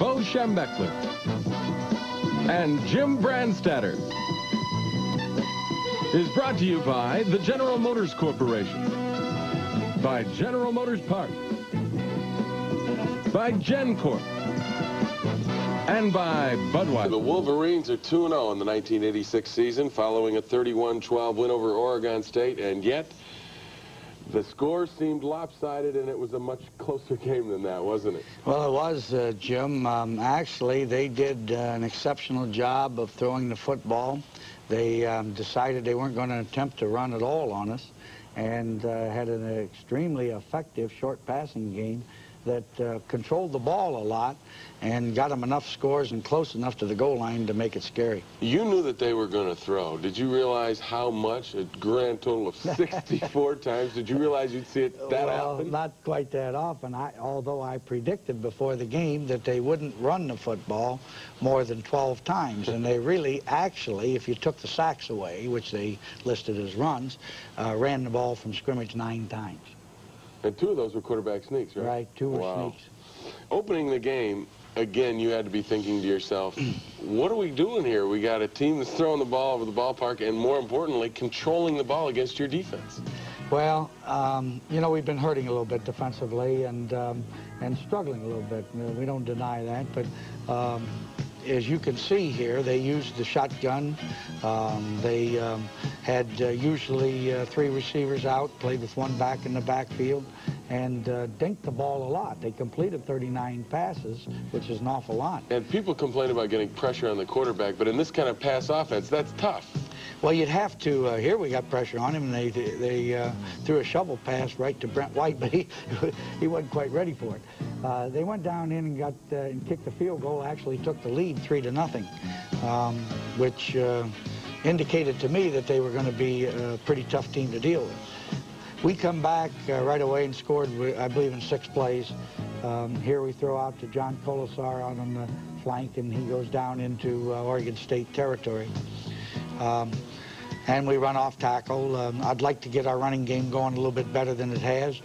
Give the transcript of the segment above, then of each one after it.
Bo Schembechler and Jim Brandstatter is brought to you by the General Motors Corporation, by General Motors Parts, by GenCorp, and by Budweiser. The Wolverines are 2-0 in the 1986 season following a 31-12 win over Oregon State, and yet the score seemed lopsided, and it was a much closer game than that, wasn't it? Well, it was, Jim. Actually, they did an exceptional job of throwing the football. They decided they weren't going to attempt to run at all on us, and had an extremely effective short passing game that controlled the ball a lot and got them enough scores and close enough to the goal line to make it scary. You knew that they were going to throw. Did you realize how much? A grand total of 64 times. Did you realize you'd see it that often? Well, not quite that often, although I predicted before the game that they wouldn't run the football more than 12 times. And they really, actually, if you took the sacks away, which they listed as runs, ran the ball from scrimmage 9 times. And 2 of those were quarterback sneaks, right? Right, 2 were sneaks. Opening the game, again, you had to be thinking to yourself, what are we doing here? We got a team that's throwing the ball over the ballpark and, more importantly, controlling the ball against your defense. Well, you know, we've been hurting a little bit defensively and struggling a little bit. We don't deny that, but as you can see here, they used the shotgun. They had usually 3 receivers out, played with 1 back in the backfield, and dinked the ball a lot. They completed 39 passes, which is an awful lot. And people complain about getting pressure on the quarterback, but in this kind of pass offense, that's tough. Well, you'd have to. Here we got pressure on him, and they threw a shovel pass right to Brent White, but he wasn't quite ready for it. They went down in and got and kicked the field goal. Actually took the lead 3-0, which indicated to me that they were going to be a pretty tough team to deal with. We come back right away and scored, I believe, in 6 plays. Here we throw out to John Colasar out on the flank, and he goes down into Oregon State territory. And we run off tackle. I'd like to get our running game going a little bit better than it has.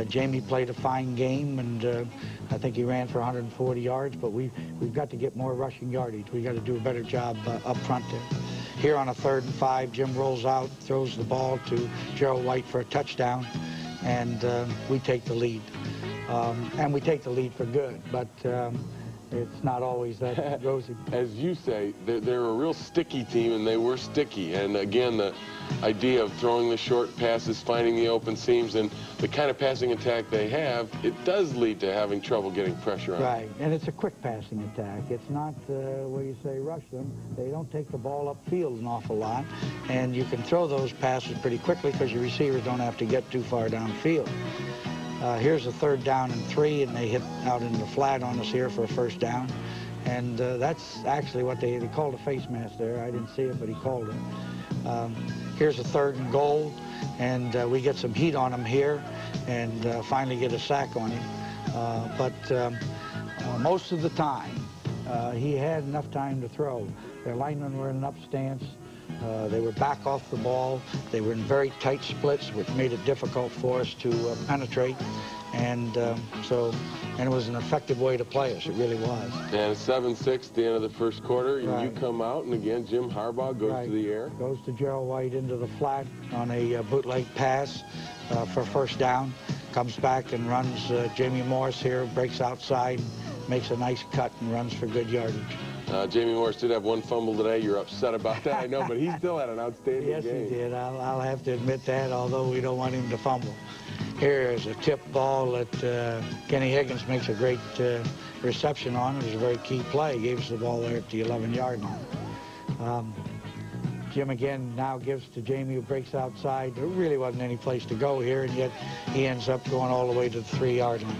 Jamie played a fine game, and I think he ran for 140 yards, but we've got to get more rushing yardage. We've got to do a better job up front there. Here on a 3rd and 5, Jim rolls out, throws the ball to Gerald White for a touchdown, and we take the lead. And we take the lead for good, but it's not always that rosy. As you say, they're a real sticky team, and they were sticky. And again, the idea of throwing the short passes, finding the open seams, and the kind of passing attack they have, it does lead to having trouble getting pressure on. Right, and it's a quick passing attack. It's not where you say rush them. They don't take the ball upfield an awful lot, and you can throw those passes pretty quickly because your receivers don't have to get too far downfield. Here's a 3rd down and 3, and they hit out in the flat on us here for a 1st down. And that's actually what they called a face mask there. I didn't see it, but he called it. Here's a 3rd and goal, and we get some heat on him here and finally get a sack on him. But most of the time, he had enough time to throw. Their linemen were in an up stance. They were back off the ball. They were in very tight splits, which made it difficult for us to penetrate. And and it was an effective way to play us. It really was. And 7-6 at the end of the 1st quarter. Right. You come out, and again, Jim Harbaugh goes to the air. Goes to Gerald White into the flat on a bootleg pass for 1st down. Comes back and runs. Jamie Morris here breaks outside, makes a nice cut, and runs for good yardage. Jamie Morris did have 1 fumble today. You're upset about that, I know, but he still had an outstanding game. Yes, he did. I'll have to admit that, although we don't want him to fumble. Here is a tip ball that Kenny Higgins makes a great reception on. It was a very key play. He gave us the ball there at the 11-yard line. Jim again now gives to Jamie, who breaks outside. There really wasn't any place to go here, and yet he ends up going all the way to the 3-yard line.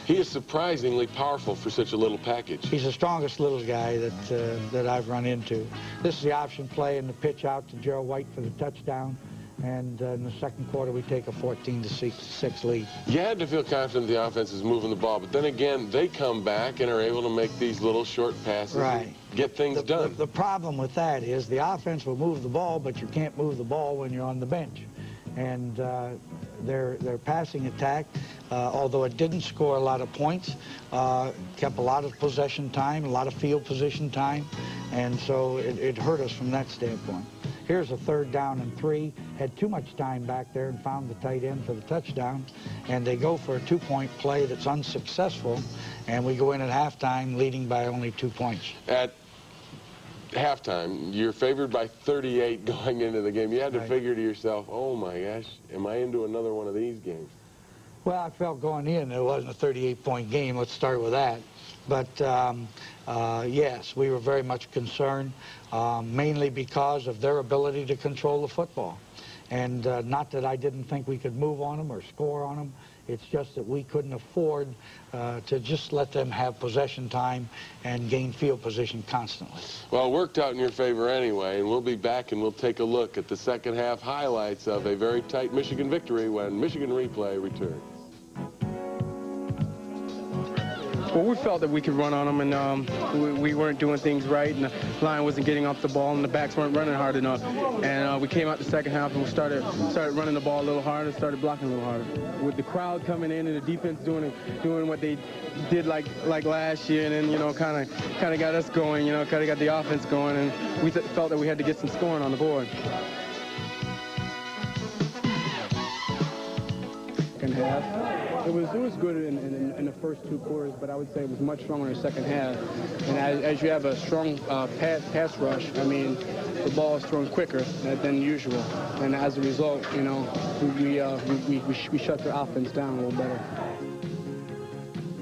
He is surprisingly powerful for such a little package. He's the strongest little guy that I've run into. This is the option play and the pitch out to Gerald White for the touchdown. And in the 2nd quarter, we take a 14-6 lead. You had to feel confident the offense is moving the ball, but then again, they come back and are able to make these little short passes and get things done. The problem with that is the offense will move the ball, but you can't move the ball when you're on the bench. And their passing attack, although it didn't score a lot of points, kept a lot of possession time, a lot of field position time, and so it hurt us from that standpoint. Here's a 3rd down and 3. Had too much time back there and found the tight end for the touchdown, and they go for a 2-point play that's unsuccessful, and we go in at halftime leading by only 2 points. At halftime, you're favored by 38 going into the game. You had to figure to yourself, oh my gosh, am I into another one of these games? Well, I felt going in it wasn't a 38-point game. Let's start with that. But yes, we were very much concerned, mainly because of their ability to control the football. And not that I didn't think we could move on them or score on them. It's just that we couldn't afford to just let them have possession time and gain field position constantly. Well, it worked out in your favor anyway, and we'll be back and we'll take a look at the second half highlights of a very tight Michigan victory when Michigan Replay returns. Well, we felt that we could run on them, and we weren't doing things right, and the line wasn't getting off the ball, and the backs weren't running hard enough. And we came out the second half, and we started running the ball a little harder, started blocking a little harder. With the crowd coming in and the defense doing what they did like last year, and then kind of got us going, kind of got the offense going, and we felt that we had to get some scoring on the board. Second half. It was good in the first 2 quarters, but I would say it was much stronger in the second half. And as you have a strong pass rush, I mean, the ball is thrown quicker than usual. And as a result, we shut their offense down a little better.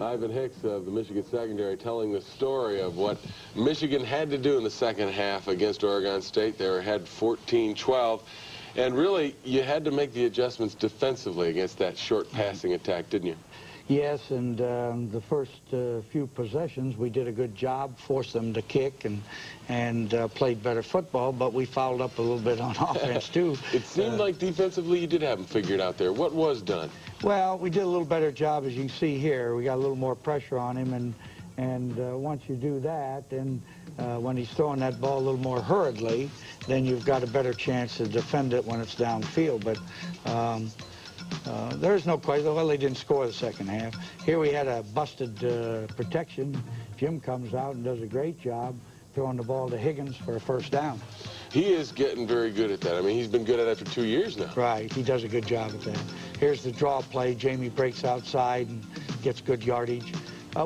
Ivan Hicks of the Michigan secondary telling the story of what Michigan had to do in the second half against Oregon State. They were ahead 14-12. And really, you had to make the adjustments defensively against that short passing attack, didn't you? Yes, and the first few possessions, we did a good job, forced them to kick and played better football, but we fouled up a little bit on offense, too. It seemed like defensively you did have them figured out there. What was done? Well, we did a little better job, as you can see here. We got a little more pressure on him, and once you do that, then when he's throwing that ball a little more hurriedly, then you've got a better chance to defend it when it's downfield. But there's no question. Well, they didn't score the second half. Here we had a busted protection. Jim comes out and does a great job throwing the ball to Higgins for a first down. He is getting very good at that. I mean, he's been good at it for 2 years now. Right. He does a good job at that. Here's the draw play. Jamie breaks outside and gets good yardage.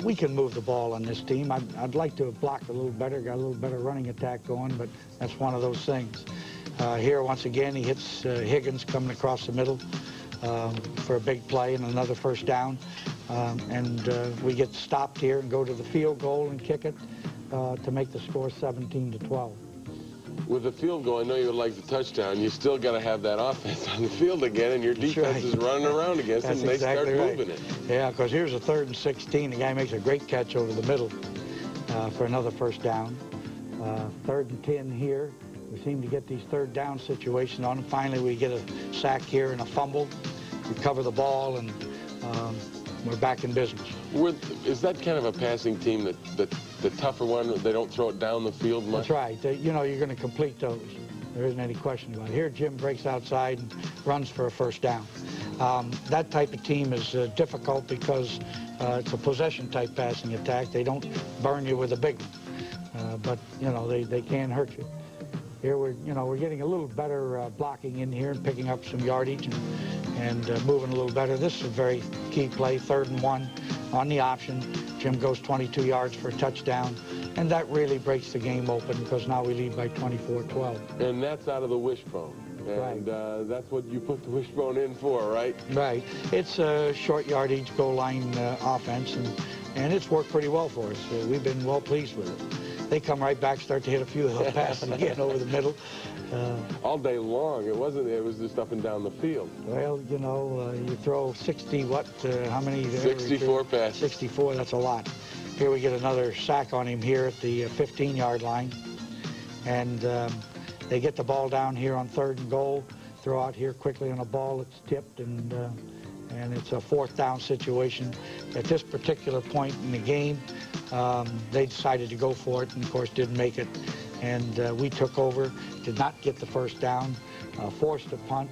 We can move the ball on this team. I'd like to have blocked a little better, got a little better running attack going, but that's one of those things. Here, once again, he hits Higgins coming across the middle for a big play and another first down. We get stopped here and go to the field goal and kick it to make the score 17-12. With the field goal, I know you would like the touchdown. You still got to have that offense on the field again, and your defense is running around against them, and they start moving it. Yeah, because here's a 3rd and 16. The guy makes a great catch over the middle for another first down. 3rd and 10 here. We seem to get these 3rd down situations on them. Finally, we get a sack here and a fumble. We cover the ball, and we're back in business. Is that kind of a passing team that the tougher one, they don't throw it down the field much? That's right. You're going to complete those. There isn't any question about it. Here, Jim breaks outside and runs for a first down. That type of team is difficult because it's a possession-type passing attack. They don't burn you with a big one, but they can hurt you. Here we're getting a little better blocking in here and picking up some yardage and moving a little better. This is a very key play, 3rd and 1 on the option. Jim goes 22 yards for a touchdown, and that really breaks the game open because now we lead by 24-12. And that's out of the wishbone. And that's what you put the wishbone in for, right? Right. It's a short yardage goal line offense, and it's worked pretty well for us. We've been well pleased with it. They come right back, start to hit a few of those passes again over the middle. All day long. It was just up and down the field. Well, you throw 60, how many? 64 passes. 64, that's a lot. Here we get another sack on him here at the 15-yard line. And they get the ball down here on 3rd and goal, throw out here quickly on a ball that's tipped, and it's a 4th down situation. At this particular point in the game, they decided to go for it and, of course, didn't make it. And we took over, did not get the first down, forced a punt,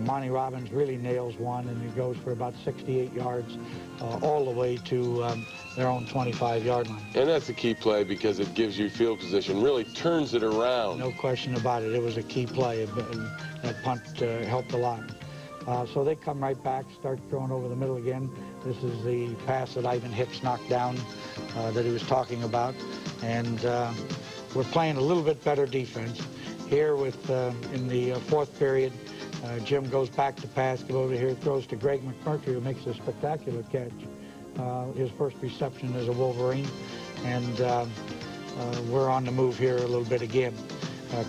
Monty Robbins really nails one, and it goes for about 68 yards all the way to their own 25-yard line. And that's a key play because it gives you field position, really turns it around. No question about it. It was a key play. That punt helped a lot. So they come right back, start throwing over the middle again. This is the pass that Ivan Hicks knocked down that he was talking about. And we're playing a little bit better defense. Here in the fourth period, Jim goes back to pass, goes over here, throws to Greg McMurtry, who makes a spectacular catch. His first reception as a Wolverine. And we're on the move here a little bit again.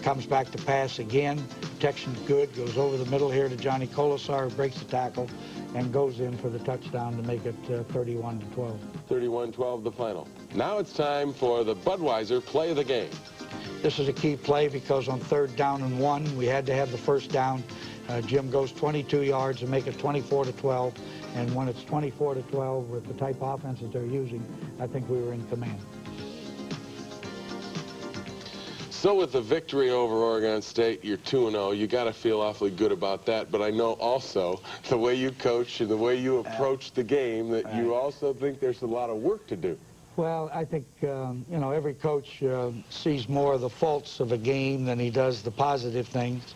Comes back to pass again. Protection's good. Goes over the middle here to Johnny Colasar, who breaks the tackle and goes in for the touchdown to make it 31-12. 31-12 the final. Now it's time for the Budweiser play of the game. This is a key play because on 3rd down and 1, we had to have the first down. Jim goes 22 yards to make it 24-12. And when it's 24-12 with the type of offenses they're using, I think we were in command. So with the victory over Oregon State, you're 2-0. You got to feel awfully good about that. But I know also the way you coach and the way you approach the game that you also think there's a lot of work to do. Well, I think, you know, every coach sees more of the faults of a game than he does the positive things.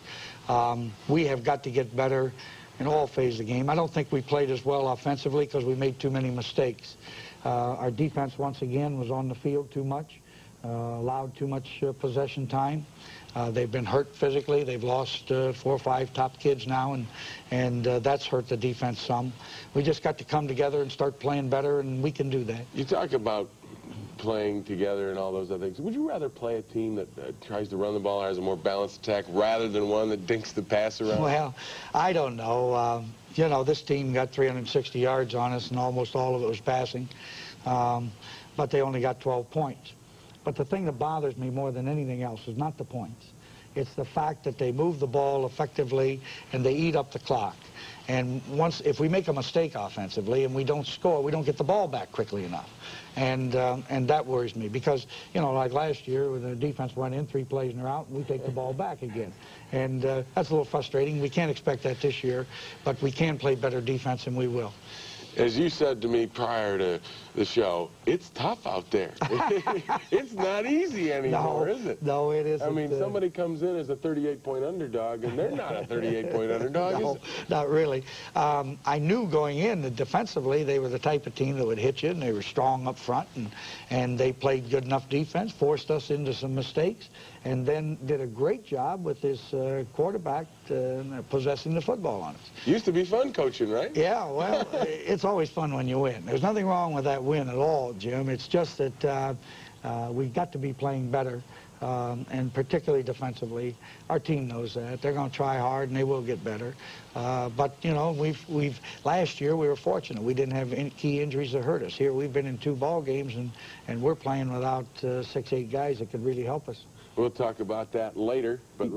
We have got to get better in all phases of the game. I don't think we played as well offensively because we made too many mistakes. Our defense, once again, was on the field too much, allowed too much possession time. They've been hurt physically. They've lost 4 or 5 top kids now, and that's hurt the defense some. We just got to come together and start playing better, and we can do that. You talk about playing together and all those other things. Would you rather play a team that tries to run the ball or has a more balanced attack rather than one that dinks the pass around? Well, I don't know. You know, this team got 360 yards on us, and almost all of it was passing, but they only got 12 points. But the thing that bothers me more than anything else is not the points. It's the fact that they move the ball effectively and they eat up the clock. And if we make a mistake offensively and we don't score, we don't get the ball back quickly enough. And that worries me because, you know, like last year when the defense went in 3 plays and they're out, and we take the ball back again. And that's a little frustrating. We can't expect that this year, but we can play better defense, and we will. As you said to me prior to the show, it's tough out there. It's not easy anymore, is it? No, it isn't. I mean, somebody comes in as a 38-point underdog, and they're not a 38-point underdog, No, not really. I knew going in that defensively they were the type of team that would hit you, and they were strong up front, and they played good enough defense, forced us into some mistakes, and then did a great job with this quarterback possessing the football on us. Used to be fun coaching, right? Yeah, well, it's always fun when you win. There's nothing wrong with that win at all, Jim. It's just that we've got to be playing better, and particularly defensively. Our team knows that. They're going to try hard, and they will get better. But, you know, last year we were fortunate. We didn't have any key injuries that hurt us. Here we've been in 2 ball games, and we're playing without 6, 8 guys that could really help us. We'll talk about that later. But